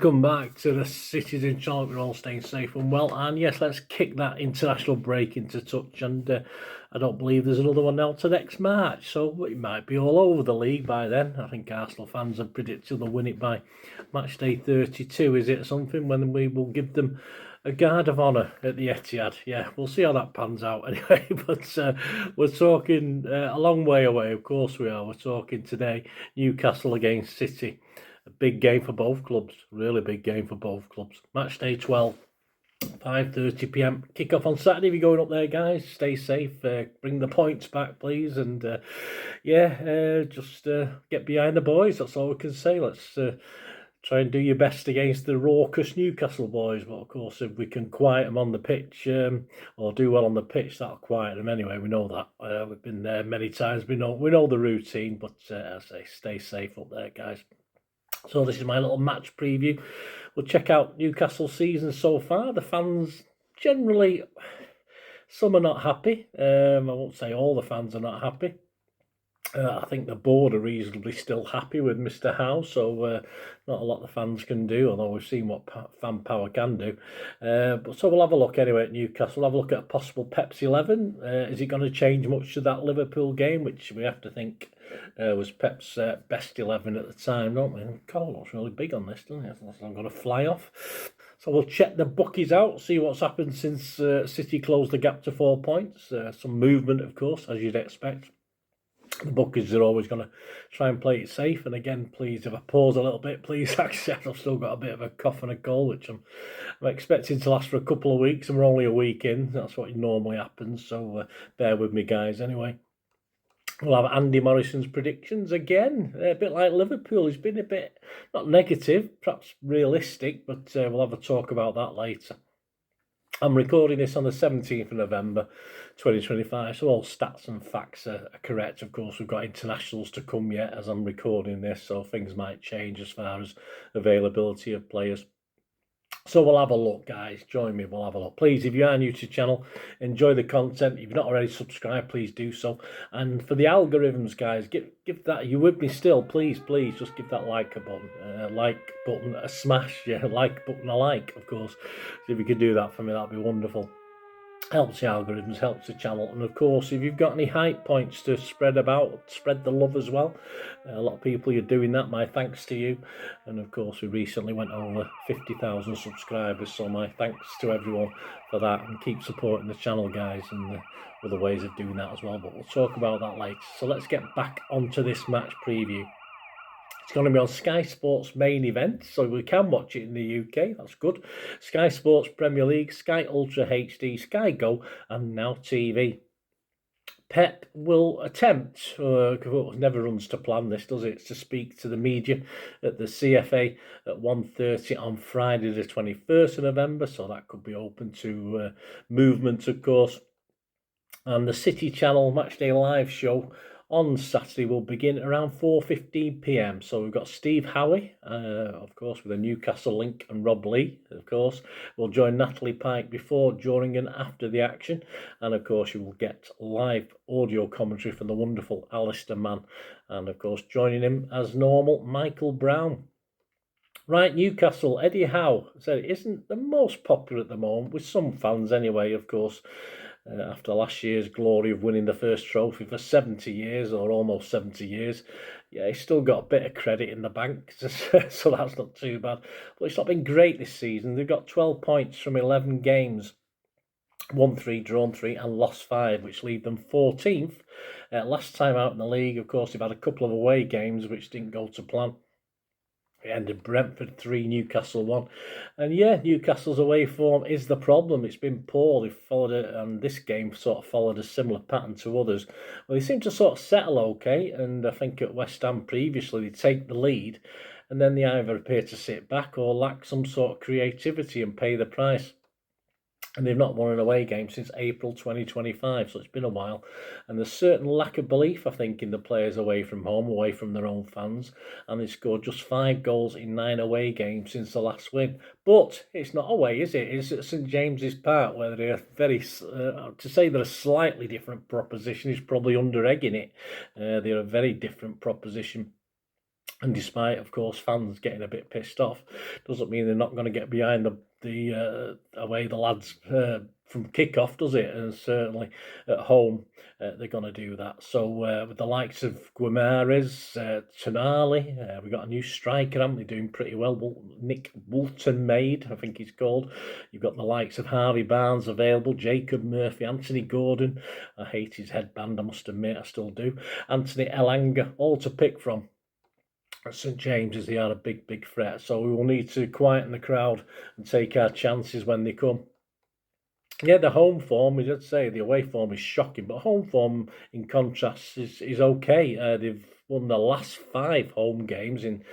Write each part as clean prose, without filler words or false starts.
welcome back to the Citizen Channel. We're all staying safe and well, and yes, let's kick that international break into touch. And I don't believe there's another one now to next March, so it might be all over the league by then. I think Arsenal fans have predicted they'll win it by match day 32. Is it something when we will give them a guard of honour at the Etihad? Yeah, we'll see how that pans out anyway. But we're talking a long way away, of course we are. We're talking today Newcastle against City. A big game for both clubs, really big game for both clubs. Match day 12, 5:30 p.m. Kick off on Saturday. If you're going up there, guys, stay safe. Bring the points back, please. And just get behind the boys. That's all we can say. Let's try and do your best against the raucous Newcastle boys. But of course, if we can quiet them on the pitch or do well on the pitch, that'll quiet them anyway. We know that. We've been there many times. We know the routine. But as I say, stay safe up there, guys. So this is my little match preview. We'll check out Newcastle's season so far. The fans generally, some are not happy. I won't say all the fans are not happy. I think the board are reasonably still happy with Mr. Howe, so not a lot the fans can do, although we've seen what fan power can do. But so we'll have a look anyway at Newcastle. We'll have a look at a possible Pep's 11. Is it going to change much to that Liverpool game, which we have to think was Pep's best 11 at the time, don't we? Carl looks really big on this, doesn't he? I'm going to fly off. So we'll check the bookies out, see what's happened since City closed the gap to 4 points. Some movement, of course, as you'd expect. The bookies are always going to try and play it safe. And again, please, if I pause a little bit, please accept I've still got a bit of a cough and a cold, which I'm expecting to last for a couple of weeks, and we're only a week in. That's what normally happens, so bear with me, guys, anyway. We'll have Andy Morrison's predictions again, a bit like Liverpool. He's been a bit, not negative, perhaps realistic, but we'll have a talk about that later. I'm recording this on the 17th of November 2025, so all stats and facts are correct. Of course, we've got internationals to come yet as I'm recording this, so things might change as far as availability of players. So we'll have a look, guys. Join me, we'll have a look. Please, if you are new to the channel, enjoy the content. If you're not already subscribed, please do so. And for the algorithms, guys, give that, you with me still, please, just give that like button a smash. Yeah, like button a like, of course. So if you could do that for me, that'd be wonderful. Helps the algorithms, helps the channel. And of course, if you've got any hype points to spread about, spread the love as well. A lot of people are doing that, my thanks to you. And of course, we recently went over 50,000 subscribers, so my thanks to everyone for that. And keep supporting the channel, guys, and other ways of doing that as well. But we'll talk about that later. So let's get back onto this match preview. It's going to be on Sky Sports main event, so we can watch it in the UK. That's good. Sky Sports Premier League, Sky Ultra HD, Sky Go, and Now TV. Pep will attempt, never runs to plan this, does it, to speak to the media at the CFA at 1:30 on Friday the 21st of November, so that could be open to movement, of course. And the City Channel Matchday Live show on Saturday will begin around 4:15 p.m. So we've got Steve Howie, of course, with a Newcastle link, and Rob Lee, of course. We'll join Natalie Pike before, during and after the action. And of course, you will get live audio commentary from the wonderful Alistair Mann. And of course, joining him as normal, Michael Brown. Right, Newcastle, Eddie Howe said it isn't the most popular at the moment, with some fans anyway, of course. After last year's glory of winning the first trophy for 70 years, or almost 70 years, yeah, he's still got a bit of credit in the bank, so that's not too bad. But it's not been great this season. They've got 12 points from 11 games, won 3, drawn 3, and lost 5, which leave them 14th. Last time out in the league, of course, they've had a couple of away games which didn't go to plan. It ended Brentford 3, Newcastle 1. And yeah, Newcastle's away form is the problem. It's been poor. They've followed it, and this game sort of followed a similar pattern to others. Well, they seem to sort of settle okay, and I think at West Ham previously they take the lead, and then they either appear to sit back or lack some sort of creativity and pay the price. And they've not won an away game since April 2025, so it's been a while. And there's certain lack of belief, I think, in the players away from home, away from their own fans. And they've scored just 5 goals in 9 away games since the last win. But it's not away, is it? It's at St James's Park, where they're to say they're a slightly different proposition is probably under-egging it. They're a very different proposition. And despite, of course, fans getting a bit pissed off, doesn't mean they're not going to get behind the away the lads from kick-off, does it? And certainly at home, they're going to do that. So with the likes of Guimaraes, Tonali, we've got a new striker, haven't we, doing pretty well. Nick Woolton-Maid, I think he's called. You've got the likes of Harvey Barnes available, Jacob Murphy, Anthony Gordon. I hate his headband, I must admit, I still do. Anthony Elanga, all to pick from. St James's, they are a big threat, so we will need to quieten the crowd and take our chances when they come. Yeah, the home form, we did say the away form is shocking, but home form, in contrast, is okay. They've won the last 5 home games in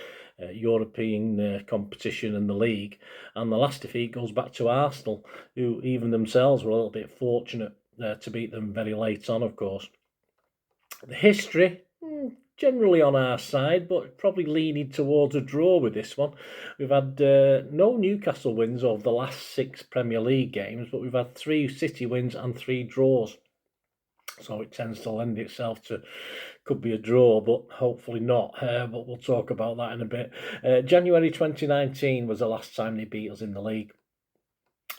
European competition and the league, and the last defeat goes back to Arsenal, who even themselves were a little bit fortunate to beat them very late on, of course. The history, generally on our side, but probably leaning towards a draw with this one. We've had no Newcastle wins over the last 6 Premier League games, but we've had 3 City wins and 3 draws. So it tends to lend itself to, could be a draw, but hopefully not. But we'll talk about that in a bit. January 2019 was the last time they beat us in the league.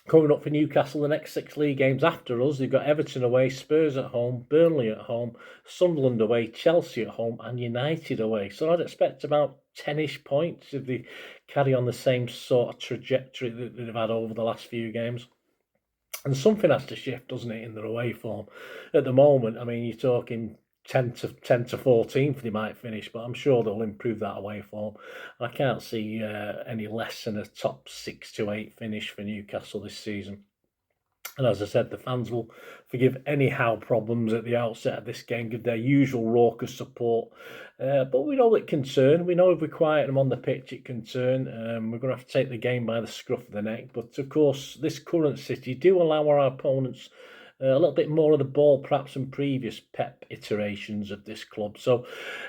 Coming up for Newcastle, the next 6 league games after us, they've got Everton away, Spurs at home, Burnley at home, Sunderland away, Chelsea at home, and United away. So I'd expect about 10-ish points if they carry on the same sort of trajectory that they've had over the last few games. And something has to shift, doesn't it, in their away form? At the moment, I mean, you're talking 10 to 14th they might finish, but I'm sure they'll improve that away form. I can't see any less than a top 6 to 8 finish for Newcastle this season. And as I said, the fans will forgive any how problems at the outset of this game, give their usual raucous support. But we know it can turn. We know if we quiet them on the pitch, it can turn. We're going to have to take the game by the scruff of the neck. But of course, this current City do allow our opponents a little bit more of the ball, perhaps, in previous Pep iterations of this club. So,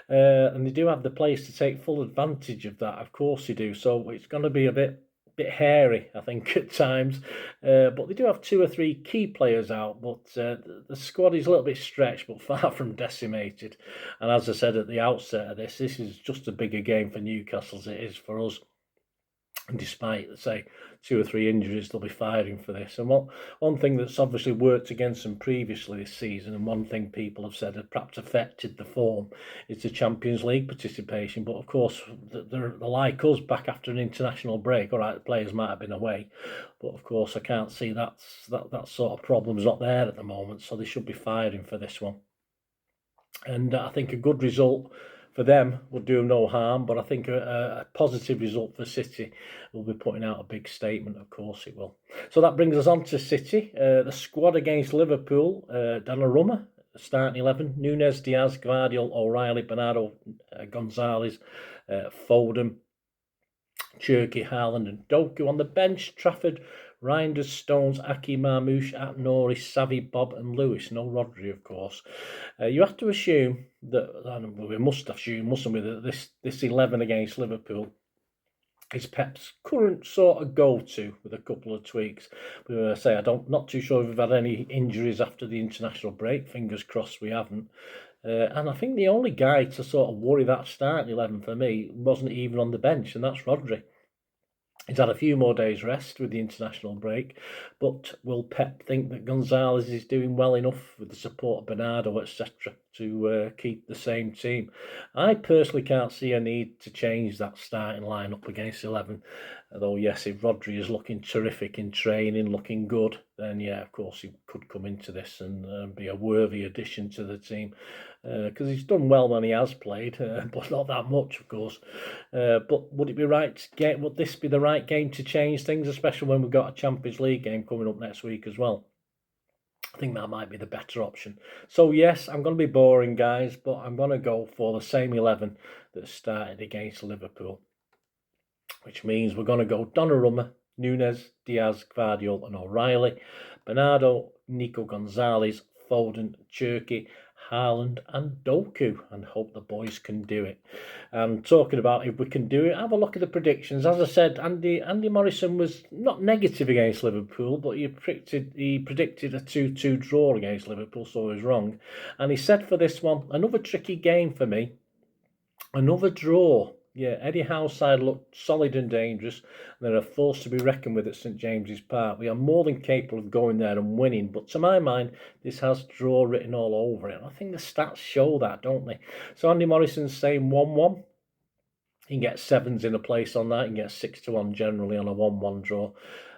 and they do have the players to take full advantage of that. Of course, they do. So it's going to be a bit hairy, I think, at times. But they do have 2 or 3 key players out. But the squad is a little bit stretched, but far from decimated. And as I said at the outset of this is just a bigger game for Newcastle as it is for us. And despite, say, 2 or 3 injuries, they'll be firing for this. And one thing that's obviously worked against them previously this season, and one thing people have said had perhaps affected the form, is the Champions League participation. But of course, they're like us back after an international break. All right, the players might have been away, but of course, I can't see that sort of problem's not there at the moment. So they should be firing for this one. And I think a good result for them will do them no harm, but I think a positive result for City will be putting out a big statement. Of course it will. So that brings us on to City. The squad against Liverpool, Donnarumma, starting 11, Núñez, Diaz, Gvardiol, O'Reilly, Bernardo, Gonzalez, Foden, Cherki, Haaland and Doku. On the bench, Trafford, Reinders, Stones, Aki, Marmoush, At-Nouri, Savvy, Bob and Lewis. No Rodri, of course. You have to assume that, we must assume, mustn't we, that this 11 against Liverpool is Pep's current sort of go-to with a couple of tweaks. But say not too sure if we've had any injuries after the international break. Fingers crossed we haven't. And I think the only guy to sort of worry that starting 11 for me wasn't even on the bench, and that's Rodri. He's had a few more days rest with the international break, but will Pep think that Gonzalez is doing well enough with the support of Bernardo, etc., to keep the same team? I personally can't see a need to change that starting lineup against 11. Although, yes, if Rodri is looking terrific in training, looking good, then yeah, of course he could come into this and be a worthy addition to the team. Because he's done well when he has played, but not that much, of course. But would it be right would this be the right game to change things, especially when we've got a Champions League game coming up next week as well? I think that might be the better option. So yes, I'm going to be boring, guys, but I'm going to go for the same 11 that started against Liverpool, which means we're going to go Donnarumma, Núñez, Diaz, Gvardiol and O'Reilly, Bernardo, Nico Gonzalez, Foden, Cherki, Haaland and Doku, and hope the boys can do it. And talking about if we can do it, have a look at the predictions. As I said, Andy Morrison was not negative against Liverpool, but he predicted a 2-2 draw against Liverpool, so he was wrong. And he said for this one, another tricky game for me, another draw. Yeah, Eddie Howe's side looked solid and dangerous, and they're a force to be reckoned with at St James's Park. We are more than capable of going there and winning, but to my mind, this has draw written all over it. And I think the stats show that, don't they? So Andy Morrison's saying 1-1. You can get sevens in a place on that. You can get 6-1 generally on a 1-1 draw.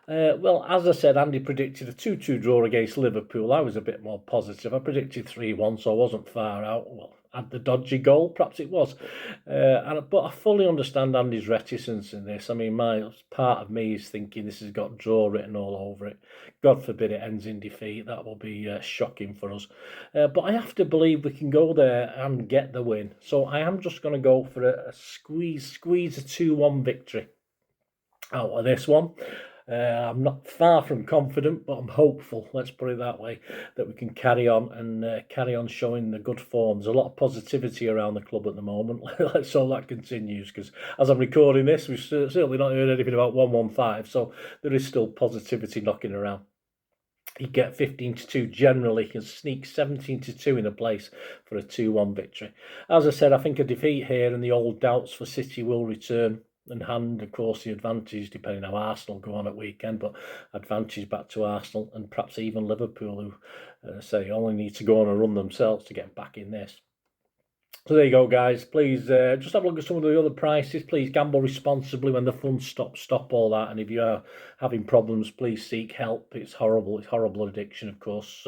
Well, as I said, Andy predicted a 2-2 draw against Liverpool. I was a bit more positive. I predicted 3-1, so I wasn't far out. Well, had the dodgy goal, perhaps it was. But I fully understand Andy's reticence in this. I mean, part of me is thinking this has got draw written all over it. God forbid it ends in defeat. That will be shocking for us. But I have to believe we can go there and get the win. So I am just going to go for a squeeze a 2-1 victory out of this one. I'm not far from confident, but I'm hopeful, let's put it that way, that we can carry on showing the good form. There's a lot of positivity around the club at the moment. Let's hope that continues, because as I'm recording this, we've certainly not heard anything about 115, so there is still positivity knocking around. You get 15-2 generally, you can sneak 17-2 in a place for a 2-1 victory. As I said, I think a defeat here and the old doubts for City will return and hand, of course, the advantage, depending how Arsenal go on at weekend, but advantage back to Arsenal and perhaps even Liverpool, who say only need to go on a run themselves to get back in this. So there you go, guys. Please just have a look at some of the other prices. Please gamble responsibly. When the fun stops, stop all that. And if you are having problems, please seek help. It's horrible. It's horrible addiction, of course.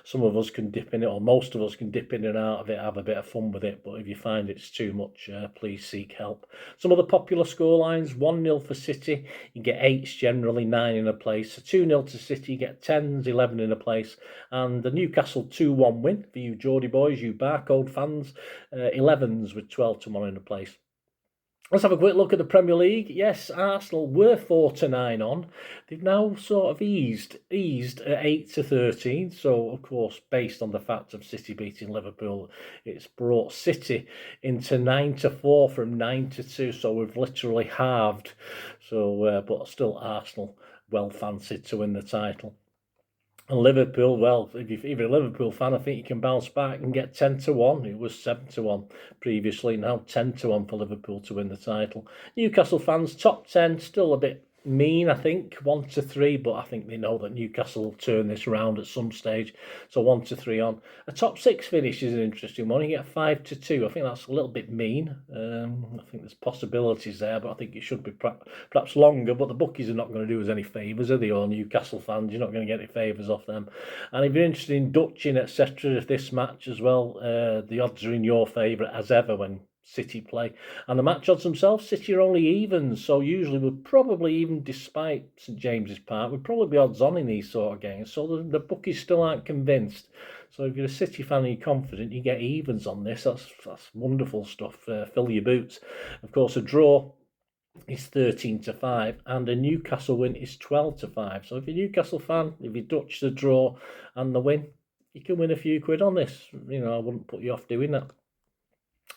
Some of us can dip in it, or most of us can dip in and out of it, have a bit of fun with it. But if you find it's too much, please seek help. Some of the popular scorelines: 1-0 for City. You get 8s generally, 9 in a place. 2-0 to City, you get 10s, 11 in a place. And the Newcastle 2-1 win for you Geordie boys, you Barcode fans. 11s with 12-1 in a place. Let's have a quick look at the Premier League. Yes, Arsenal were 4-9 on. They've now sort of eased at 8-13. So, of course, based on the fact of City beating Liverpool, it's brought City into 9-4 from 9-2. So we've literally halved. So, but still Arsenal well fancied to win the title. And Liverpool, well, if you're a Liverpool fan, I think you can bounce back and get 10-1. It was 7-1 previously, now 10-1 for Liverpool to win the title. Newcastle fans, top 10, still a bit mean, I think, 1-3, but I think they know that Newcastle will turn this round at some stage. So 1-3 on. A top 6 finish is an interesting one. You get 5-2. I think that's a little bit mean. I think there's possibilities there, but I think it should be perhaps longer. But the bookies are not going to do us any favours, are they? Or Newcastle fans, you're not going to get any favours off them. And if you're interested in Dutching, etc., this match as well, the odds are in your favour as ever when City play. And the match odds themselves, City are only evens, so usually we'd probably, even despite St James's Park, we'd probably be odds on in these sort of games. So the bookies still aren't convinced. So if you're a City fan and you're confident, you get evens on this. That's wonderful stuff. Fill your boots. Of course, a draw is 13-5, and a Newcastle win is 12-5. So if you're a Newcastle fan, if you Dutch the draw and the win, you can win a few quid on this. You know, I wouldn't put you off doing that.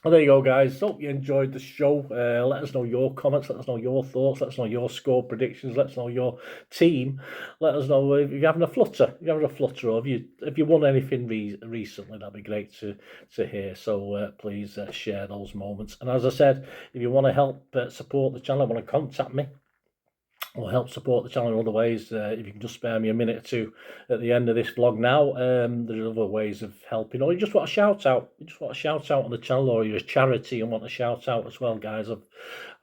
Well, there you go, guys. Hope you enjoyed the show. Let us know your comments. Let us know your thoughts. Let us know your score predictions. Let us know your team. Let us know if you're having a flutter. If you're having a flutter, or if you won anything recently, that'd be great to hear. So please share those moments. And as I said, if you want to help support the channel, want to contact me, or help support the channel in other ways, if you can just spare me a minute or two at the end of this vlog now, there's other ways of helping. Or you just want a shout out, on the channel, or you're a charity and want a shout out as well, guys. I'm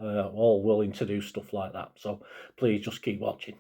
all willing to do stuff like that, so please just keep watching.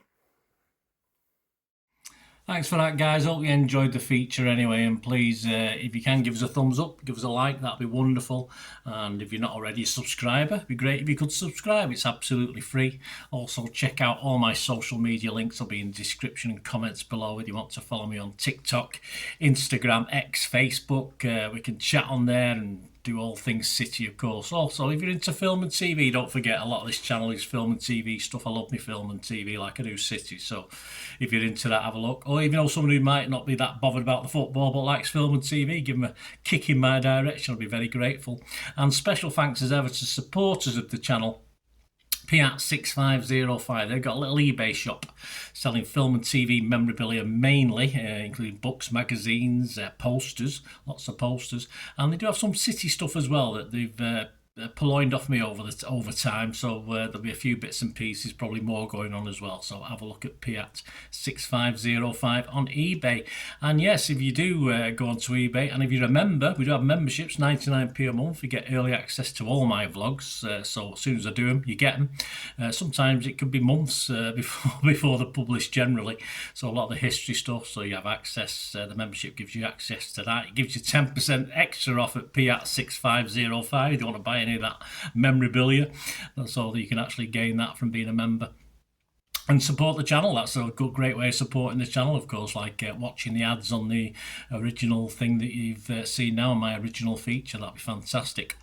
Thanks for that, guys. Hope you enjoyed the feature anyway, and please, if you can, give us a thumbs up, give us a like, that'd be wonderful. And if you're not already a subscriber, it'd be great if you could subscribe. It's absolutely free. Also, check out all my social media links. They'll be in the description and comments below if you want to follow me on TikTok, Instagram, X, Facebook. We can chat on there and do all things City, of course. Also, if you're into film and TV, don't forget, a lot of this channel is film and TV stuff. I love me film and TV like I do City. So if you're into that, have a look. Or if you know someone who might not be that bothered about the football but likes film and TV, give them a kick in my direction. I'll be very grateful. And special thanks as ever to supporters of the channel. Piat6505, they've got a little eBay shop selling film and TV memorabilia mainly, including books, magazines, posters, lots of posters, and they do have some City stuff as well that they've purloined off me over time, so there'll be a few bits and pieces, probably more going on as well. So have a look at Piat 6505 on eBay. And yes, if you do go onto eBay, and if you remember, we do have memberships, 99p a month. You get early access to all my vlogs. So as soon as I do them, you get them. Sometimes it could be months before they're published generally. So a lot of the history stuff. So you have access. The membership gives you access to that. It gives you 10% extra off at Piat 6505 if you want to buy any of that memorabilia, so that you can actually gain that from being a member and support the channel. That's a great way of supporting the channel, of course, like watching the ads on the original thing that you've seen now, my original feature. That'd be fantastic.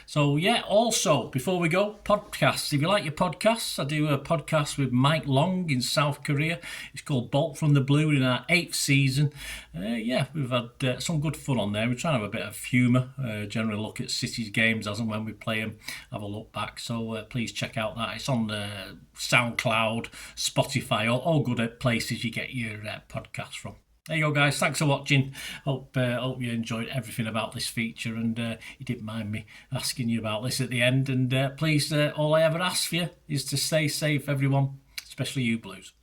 So yeah, also before we go, podcasts. If you like your podcasts, I do a podcast with Mike Long in South Korea. It's called Bolt from the Blue, in our 8th season. Yeah, we've had some good fun on there. We're trying to have a bit of humour, generally look at City's games as and when we play them, have a look back. So please check out that. It's on Soundcloud, Spotify, all good places you get your podcasts from. There you go, guys. Thanks for watching. Hope you enjoyed everything about this feature, and you didn't mind me asking you about this at the end. And please, all I ever ask for you is to stay safe, everyone, especially you Blues.